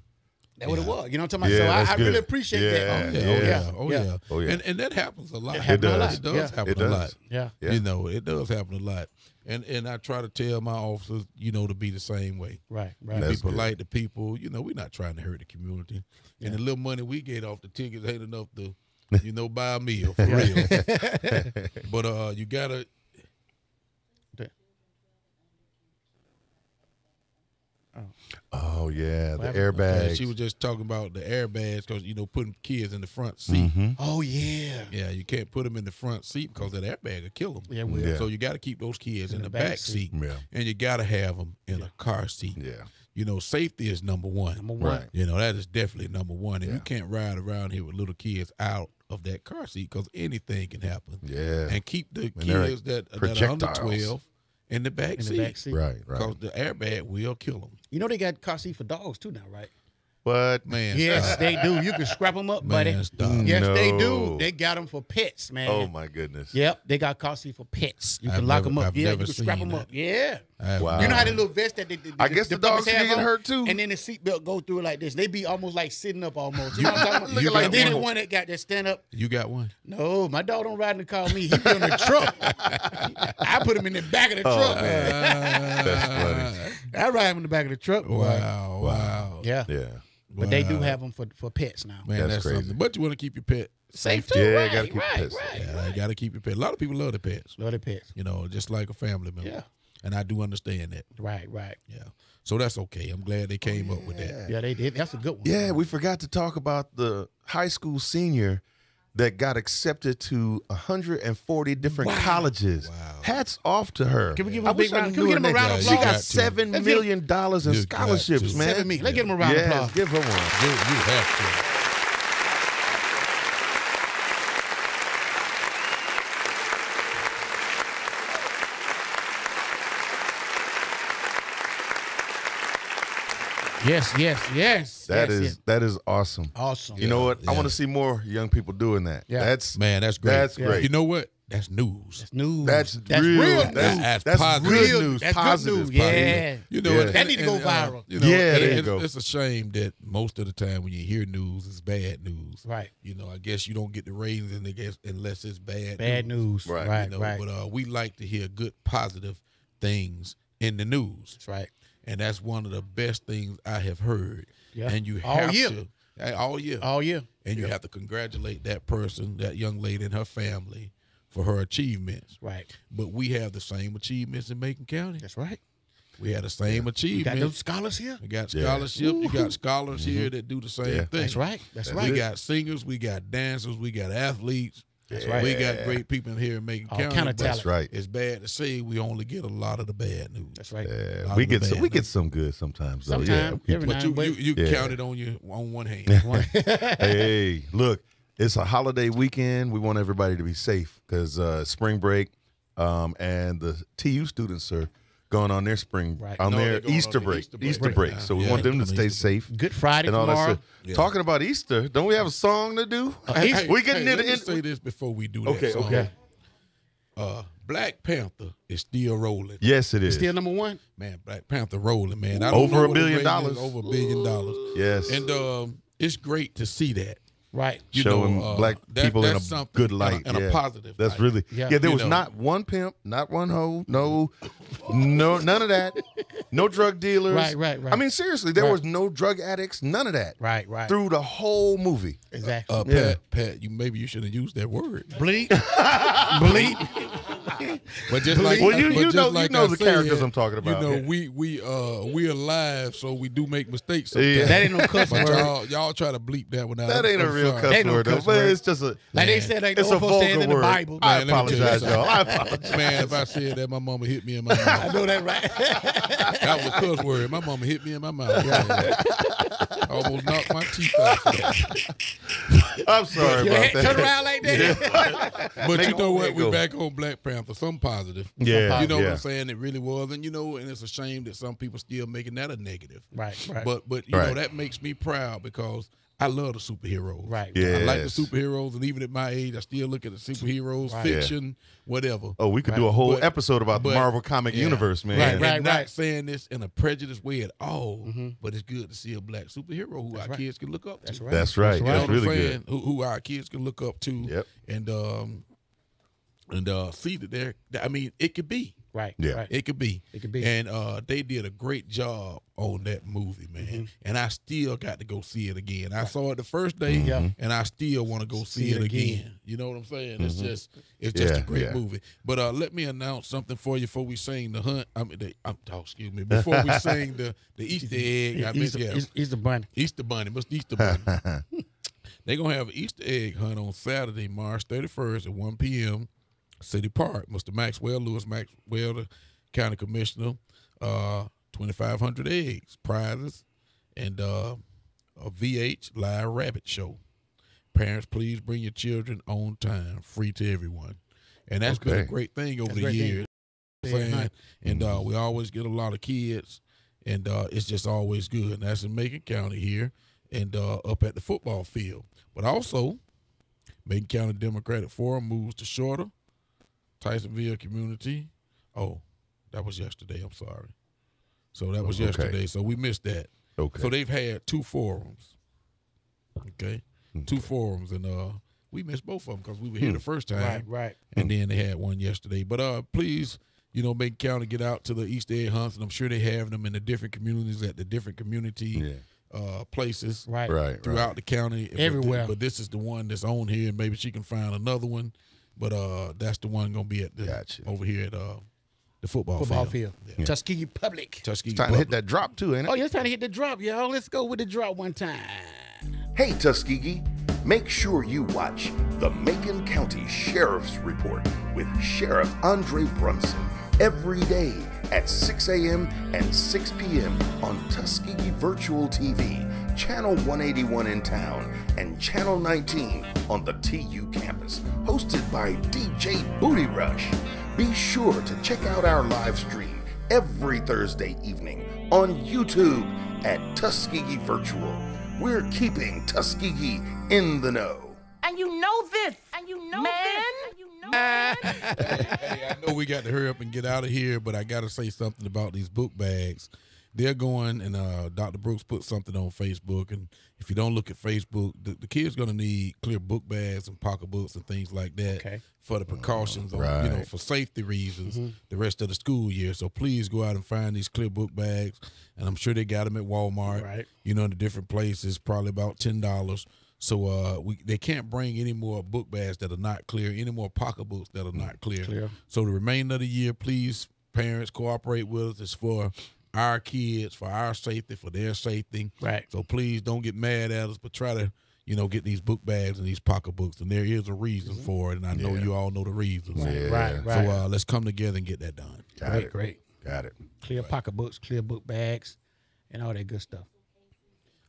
That's what it was. You know what I'm talking Yeah, about? that's So I really good. appreciate Yeah. that. Oh Yeah. yeah. Oh, yeah. And that happens a lot. It happens a lot. It does Yeah. happen It a does. lot. Yeah. Yeah. You know, it does happen a lot. And I try to tell my officers, you know, to be the same way. Right. You That's be good. polite to people. You know, we're not trying to hurt the community. And the little money we get off the tickets ain't enough to, you know, buy a meal for real. But you gotta. Oh yeah, the happened? airbags. She was just talking about the airbags because, you know, putting kids in the front seat. Oh, yeah. Yeah, you can't put them in the front seat because that airbag will kill them. Yeah, it will. Yeah. So you got to keep those kids in the back back seat. Yeah. And you got to have them in a car seat. Yeah. You know, safety is number one. Number one. Right. You know, that is definitely number one. And Yeah. you can't ride around here with little kids out of that car seat because anything can happen. Yeah. And keep the they're kids that are under projectiles. 12 in the back In seat. the back seat. Right. Because the airbag will kill them. You know they got car seat for dogs too now, right? But Man, Yes, stop. they do. You can scrap them up, buddy. Man, stop. Yes, they No. do. They got them for pets, man. oh my goodness. Yep, they got car seat for pets. You can I've lock never- them up. I've Yeah, you never can scrap seen them up. that. Yeah. Wow. You know how the little vest that I guess the dogs puppies can have get on? hurt, too. And then the seatbelt go through it like this. They be almost like sitting up almost. You know what I'm talking about? You got And then the one. one that got that stand up. You got one? No, my dog don't ride in the car with me. He be on the truck. I put him in the back of the truck. Man. That's funny. I ride him in the back of the truck. Boy. Wow. Yeah. Yeah. But they do Wow. have them for pets now. Man, That's that's crazy. something. But you want to keep your pet Safe too. Yeah, right, gotta keep right, pets. right, Yeah, right. you got to keep your pet. A lot of people love their pets, Love the pets. you know, just like a family member. Yeah. And I do understand that. Right, right. Yeah. So that's okay. I'm glad they came up with that. Yeah, they did. That's a good one. Yeah, we forgot to talk about the high school senior that got accepted to 140 different colleges. Wow. Hats off to her. Can we give him I a big wish I round? knew Can we her get him a name. round of She applause? got Let's $7 give- million in You got scholarships, to. man. 7 million. Let's give him a round of Yes, applause. give her one. You have Yes, yes, yes. That yes, is yes. that is awesome. Awesome. You know what? I yeah. want to see more young people doing that. Yeah. That's to. Man, that's great. That's great. You know what? That's news. That's news. That's That's real. real. That's That's positive. good Real- news. that's good Positive. news. positive. Yeah. You know, Yeah. That need to go viral. You know, Yeah, and there you go. It's a shame that most of the time when you hear news, it's bad news. Right. You know, I guess you don't get the ratings and unless it's bad. Bad news. Right. Right, You know, right. but we like to hear good, positive things in the news, That's right. and that's one of the best things I have heard. Yeah. And you All have year. to all year, All year. and you have to congratulate that person, that young lady, and her family for her achievements. Right. But we have the same achievements in Macon County. That's right. We have the same You got achievements. those scholars here? We got Yeah. scholarship. You got scholars here that do the same Yeah. thing. That's right. That's That's right. We got singers. We got dancers. We got athletes. That's right. We got great people in here in Macon All County. kind of but talent. That's right. It's bad to say we only get a lot of the bad news. That's right. Yeah, Lot we of the get some. bad We get news. some good sometimes. Though. Sometimes, Yeah. every But now you and then. you Yeah. count it on one hand. Hey, look, it's a holiday weekend. We want everybody to be safe because spring break, and the TU students are going on their spring, Right. on No, their they're going Easter on their break, Easter break now. So we Yeah, want them to on stay Easter safe Good Friday and all that tomorrow. stuff. Yeah. Talking about Easter, don't we have a song to do? Hey, we getting hey, near the let me end. say this before we do that. Okay, song. okay. Black Panther is still rolling. Yes, it is. Still number one. Man, Black Panther rolling, man. I don't Over know $1 what the billion. rating is, over $1 billion. Yes. And it's great to see that. Right. You Showing know, black people in that's a something, good light. and a positive That's light. really, Yeah. there You was know. not one pimp, not one hoe, no, none of that. No drug dealers. Right. I mean, seriously, there Right. was no drug addicts, none of that. Right. Through the whole movie. Exactly. Yeah. Pat, maybe you shouldn't have used that word. Bleep. Bleep. But just like, Well, you but know- just like you know I the said, characters I'm talking about. You know, Yeah. we alive, so we do make mistakes sometimes. Yeah. That ain't no cuss But word. y'all try to bleep that one out. That ain't a I'm real sorry. cuss Ain't no word, though, cuss but word. it's just a, Like they said, like it's the a old folks said vulgar in the word. Bible. I Man, let me tell you apologize, something. y'all. I apologize. Man, if I said that, my mama hit me in my I mouth. know that right. That was a cuss word. My mama hit me in my mouth. I almost knocked my teeth out. for that. I'm sorry Your about head that. turn around like that. But Make you know it what? go. We're back on Black Panther. Some positive. Yeah, You know what yeah. I'm saying? It really was. And, and it's a shame that some people still making that a negative. Right. But you know, Right. that makes me proud because I love the superheroes. Right. Yeah. I like the Yes. superheroes, and even at my age, I still look at the superheroes, Right. fiction, whatever. Oh, we could do a whole But- episode about the but- Marvel comic yeah. universe, man. Right, right. And not saying this in a prejudiced way at all, but it's good to see a black superhero who our right. kids can look up to. That's right. That's right. You know That's what I'm really saying? good. Who our kids can look up to, Yep. and see that they're. I mean, it could be. Right. Yeah. Right. It could be. It could be. And they did a great job on that movie, man. And I still got to go see it again. I saw it the first day, Yeah. and I still want to go see it again. You know what I'm saying? It's just Yeah, a great yeah. movie. But let me announce something for you before we sing the hunt. Excuse me. Before we sing the Easter egg, He's the bunny. Easter bunny. What's the Easter bunny? They're gonna have an Easter egg hunt on Saturday, March 31st at 1 p.m. City Park. Mr. Lewis Maxwell, the county commissioner, 2,500 eggs, prizes, and a VH live rabbit show. Parents, please bring your children on time, free to everyone. And that's been a Okay. great thing over That's a the great thing. years. Saying, and we always get a lot of kids, and it's just always good. And that's in Macon County here, and up at the football field. But also, Macon County Democratic Forum moves to shorter. Tysonville community. Oh, that was yesterday. I'm sorry. So that was Okay. yesterday. So we missed that. Okay. So they've had 2 forums. Okay, 2 forums, and we missed both of them because we were here the first time. Right. And then they had one yesterday. But please, Macon County, get out to the Easter egg hunts, and I'm sure they have them in the different communities at the different community places Right. Right. throughout the county. Everywhere. But this is the one that's on here, and maybe she can find another one. But that's the one gonna be at the Gotcha. over here at the football Field. Yeah. Tuskegee Public. Tuskegee It's time to hit Public. that drop, too, ain't it? Oh, you're trying to hit the drop, y'all. Let's go with the drop one time. Hey Tuskegee, make sure you watch the Macon County Sheriff's Report with Sheriff Andre Brunson every day at 6 a.m. and 6 p.m. on Tuskegee Virtual TV, Channel 181 in town, and Channel 19 on the TU campus, hosted by DJ Booty Rush. Be sure to check out our live stream every Thursday evening on YouTube at Tuskegee Virtual. We're keeping Tuskegee in the know. And you know this. And you know this. And you know this. Hey, I know we got to hurry up and get out of here, but I got to say something about these book bags. They're going, and Dr. Brooks put something on Facebook, and if you don't look at Facebook, the kids going to need clear book bags and pocketbooks and things like that Okay. for the precautions, on, Right. for safety reasons the rest of the school year. So please go out and find these clear book bags, and I'm sure they got them at Walmart, Right. in the different places, probably about $10. So they can't bring any more book bags that are not clear, any more pocketbooks that are not clear. So the remainder of the year, please, parents, cooperate with us. It's for our kids, for our safety, for their safety. Right. So please don't get mad at us, but try to, get these book bags and these pocketbooks. And there is a reason for it, and I know you all know the reasons. Yeah. Right. So let's come together and get that done. Got it. Great. Got it. Clear pocketbooks, clear book bags, and all that good stuff.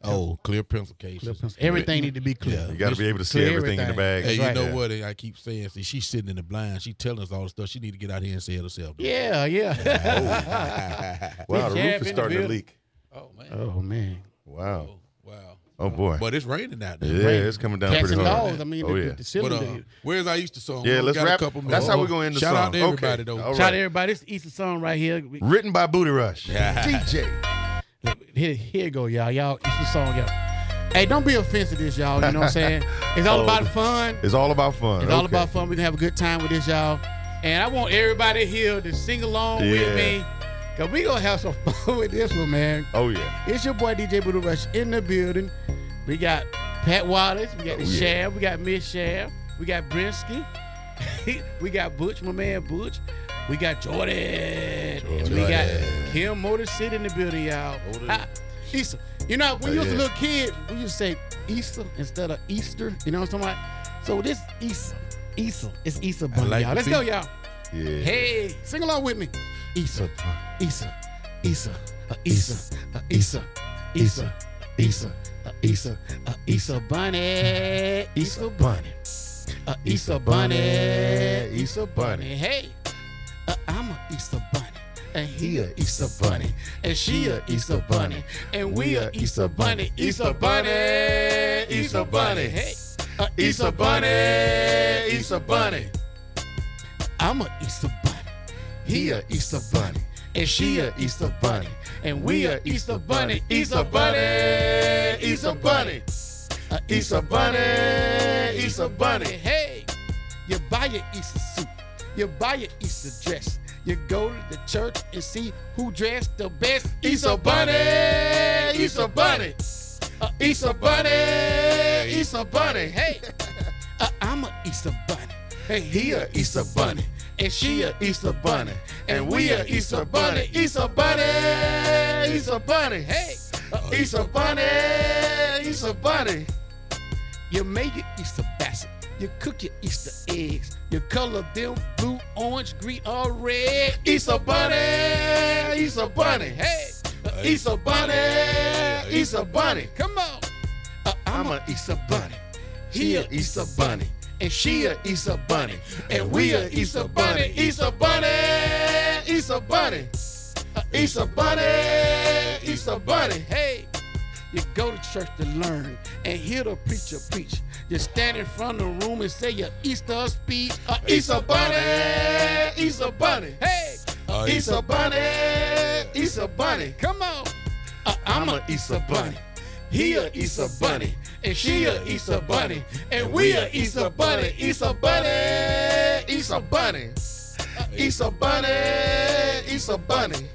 Oh, clear pencil cases. Clear pencil. Everything need to be clear. Yeah. You got to be able to see Clear everything in the bag. Hey, you Right. know what? I keep saying, see, she's sitting in the blind. She telling us all the stuff. She need to get out here and say it herself. Yeah. Wow, the Jab roof in is the starting to building. leak. Oh, man. Oh man. Wow. Wow. Oh boy. But it's raining out there. Yeah, it's coming down Cats pretty and hard. dogs. I mean, Oh, yeah. the cylinder. But where's our Easter song? Yeah, We let's got wrap. a couple That's minutes. how we're going to end the Shout song. out to everybody, Okay. though. All Shout out right. to everybody. It's the Easter song right here. Written by Booty Rush. Yeah. DJ. Here you go, y'all. Y'all, Easter song, y'all. Hey, don't be offensive to this, y'all. You know what I'm saying? It's all Oh. about fun. It's all about fun. It's all Okay. about fun. We can have a good time with this, y'all. And I want everybody here to sing along Yeah. with me. Because we going to have some fun with this one, man. Oh yeah. It's your boy, DJ Booty Rush, in the building. We got Pat Wallace. We got the Shav. We got Miss Shav. We got Brinsky. We got Butch, my man Butch. We got Jordan. And we got Kim Motor City in the building, y'all. Easter. You know, when you was a little kid, we used to say Easter instead of Easter. You know what I'm talking about? So this Easter. It's Easter Bunny, like y'all. the Let's go, y'all. Yeah. Hey, sing along with me. Easter, Easter, Easter, Easter, Easter, Easter, Easter, Easter, Easter Bunny, Easter Bunny, Easter Bunny, Easter Bunny. Hey, I'm a Easter Bunny. And he a Easter Bunny, and she a Easter Bunny, and we a Easter Bunny, Easter Bunny, Easter Bunny. Hey, Easter Bunny, Easter Bunny. I'm a Easter Bunny, he a Easter Bunny, and she a Easter Bunny, and we a Easter Bunny, Easter Bunny, Easter Bunny, Easter Bunny, Easter Bunny. Hey, you buy your Easter suit, you buy your Easter dress. You go to the church and see who dressed the best. Easter Bunny, Easter Bunny, Easter Bunny, Easter Bunny. Hey, I'm a Easter Bunny, and he a Easter Bunny, and she a Easter Bunny, and we a Easter Bunny, Easter Bunny, Easter Bunny. Hey, Easter Bunny, Easter Bunny. You make your Easter basket. You cook your Easter eggs. You color them blue, orange, green, or red. Easter Bunny, Easter Bunny. Hey, Easter Bunny, Easter Bunny. Come on. I'm a Easter Bunny. He a Easter Bunny. And she a Easter Bunny. And we a Easter Bunny. Easter Bunny, Easter Bunny. Easter Bunny, Easter Bunny. Hey. You go to church to learn and hear the preacher preach. You stand in front of the room and say your Easter speech. Easter Bunny, Easter Bunny. Hey, Easter Bunny, Easter Bunny. Come on. I'm a Easter Bunny. He a Easter Bunny. And she a Easter Bunny. And we a Easter Bunny. Easter Bunny, Easter Bunny. Easter Bunny, Easter Bunny.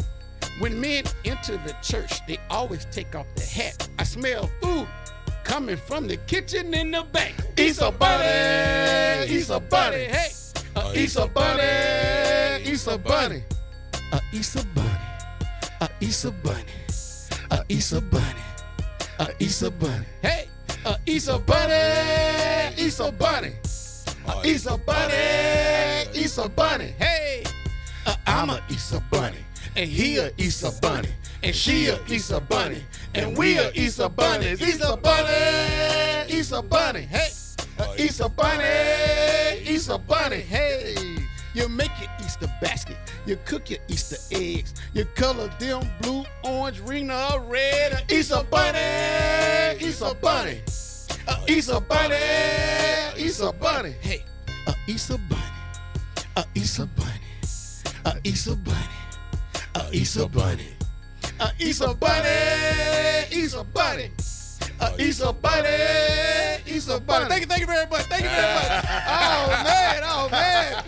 When men enter the church, they always take off their hat. I smell food coming from the kitchen in the back. Easter Bunny, Easter Bunny. Hey, Easter Bunny, Easter Bunny. Easter Bunny, Easter Bunny, Easter Bunny, Easter Bunny. Hey, Easter Bunny, Easter Bunny, Easter Bunny, Easter Bunny. Hey, I'm a Easter Bunny. And he a Easter Bunny, and she a Easter Bunny, and we a Easter Bunny, Easter Bunny, Easter Bunny, hey, Easter Bunny, Easter Bunny, hey. You make your Easter basket, you cook your Easter eggs, you color them blue, orange, green, or red. Easter Bunny, Easter Bunny, Easter Bunny, Easter Bunny, hey, Easter Bunny, Easter Bunny, Easter Bunny. Easter Bunny, Easter Bunny, Easter Bunny, Easter Bunny, Easter Bunny. Thank you very much. Thank you very much. Oh man.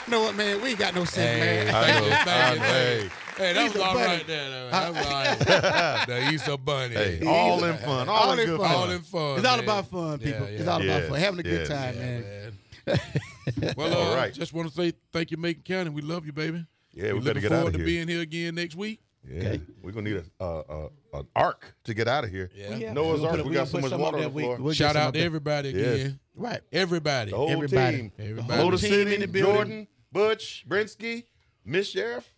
You know what, man? We ain't got no sense, man. Hey, that was all right there. That was all right. The Easter Bunny. Hey, all in fun. All in good fun. All in fun. It's all man. about fun, people. Yeah, It's all about yes, fun. Having a good yes. time, Yeah, man. Well, All right. just want to say thank you, Macon County. We love you, baby. Yeah, we We're better looking get out forward of to here. being here again next week. Yeah, Okay. we're gonna need an ark to get out of here. Yeah. Noah's We'll Ark. put- We we'll got so put much some water up on the there. floor. We'll get Shout some out up to there. everybody Yes. again. Right. Everybody. The whole Everybody. team. Everybody. Motor Team in City, the building. Jordan, Butch, Brinsky, Miss Sheriff.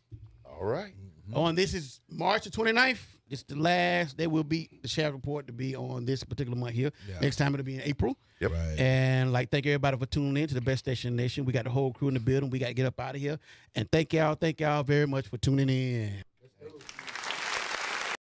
All right. On this is March the 29th. It's the last. There will be the Sheriff Report to be on this particular month here. Yeah. Next time it'll be in April. Yep. Right. And thank everybody for tuning in to the Best Station in the Nation. We got the whole crew in the building. We got to get up out of here. And thank y'all very much for tuning in.